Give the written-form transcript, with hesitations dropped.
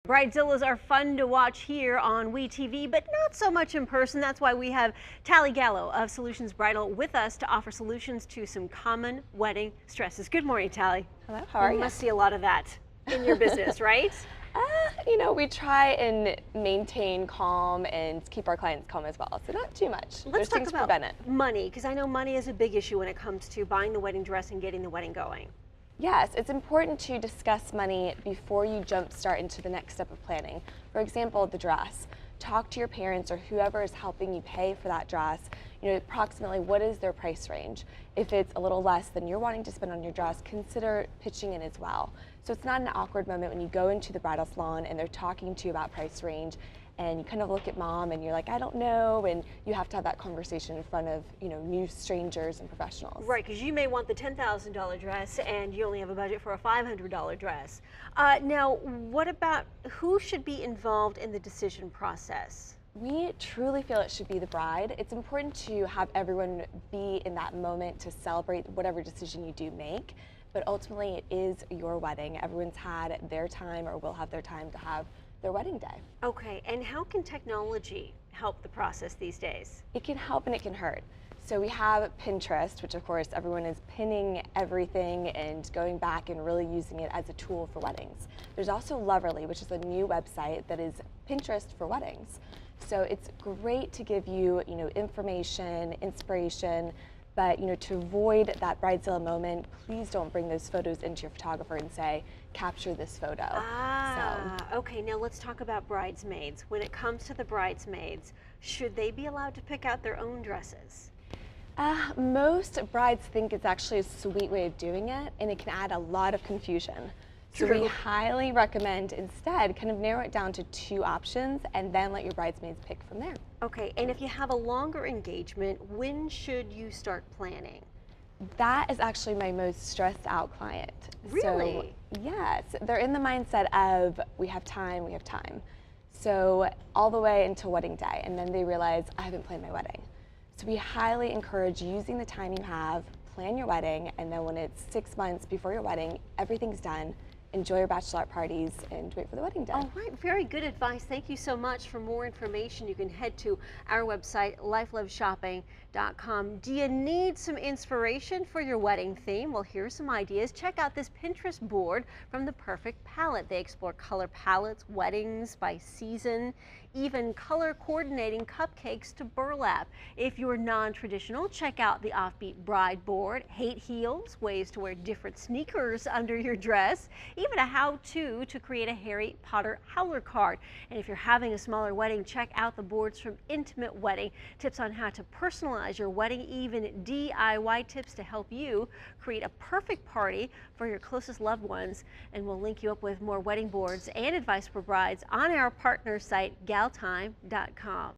Bridezillas are fun to watch here on WeTV, but not so much in person. That's why we have Tally Gallo of Solutions Bridal with us to offer solutions to some common wedding stresses. Good morning, Tally. Hello, how are you? You must see a lot of that in your business, right? We try and maintain calm and keep our clients calm as well, so not too much. Let's There's talk things to about prevent it. money, because I know money is a big issue when it comes to buying the wedding dress and getting the wedding going. Yes, it's important to discuss money before you jumpstart into the next step of planning. For example, the dress. Talk to your parents or whoever is helping you pay for that dress. Approximately what is their price range? If it's a little less than you're wanting to spend on your dress, consider pitching in as well. So it's not an awkward moment when you go into the bridal salon and they're talking to you about price range and you kind of look at mom and you're like, I don't know, and you have to have that conversation in front of new strangers and professionals. Right, because you may want the $10,000 dress and you only have a budget for a $500 dress. Now, what about who should be involved in the decision process? We truly feel it should be the bride. It's important to have everyone be in that moment to celebrate whatever decision you do make, but ultimately it is your wedding. Everyone's had their time or will have their time to have their wedding day. Okay, and how can technology help the process these days? It can help and it can hurt. So we have Pinterest, which of course everyone is pinning everything and going back and really using it as a tool for weddings. There's also Loverly, which is a new website that is Pinterest for weddings. So it's great to give you, information, inspiration, but to avoid that bridezilla moment, please don't bring those photos into your photographer and say, capture this photo. Okay, now let's talk about bridesmaids. When it comes to the bridesmaids, should they be allowed to pick out their own dresses? Most brides think it's actually a sweet way of doing it, and it can add a lot of confusion. So True. we highly recommend instead kind of narrow it down to 2 options and then let your bridesmaids pick from there. Okay, and if you have a longer engagement, when should you start planning? That is actually my most stressed out client. Really? So, yes, they're in the mindset of we have time, we have time. So all the way until wedding day, and then they realize I haven't planned my wedding. So we highly encourage using the time you have, plan your wedding, and then when it's 6 months before your wedding, everything's done. Enjoy your bachelorette parties and wait for the wedding day. All right, very good advice. Thank you so much. For more information, you can head to our website, lifeliveshopping.com. Do you need some inspiration for your wedding theme? Well, here's some ideas. Check out this Pinterest board from The Perfect Palette. They explore color palettes, weddings by season, even color coordinating cupcakes to burlap. If you're non-traditional, check out the Offbeat Bride board, hate heels, ways to wear different sneakers under your dress, even a how-to to create a Harry Potter howler card. And if you're having a smaller wedding, check out the boards from Intimate Wedding, tips on how to personalize your wedding, even DIY tips to help you create a perfect party for your closest loved ones. And we'll link you up with more wedding boards and advice for brides on our partner site, galtime.com.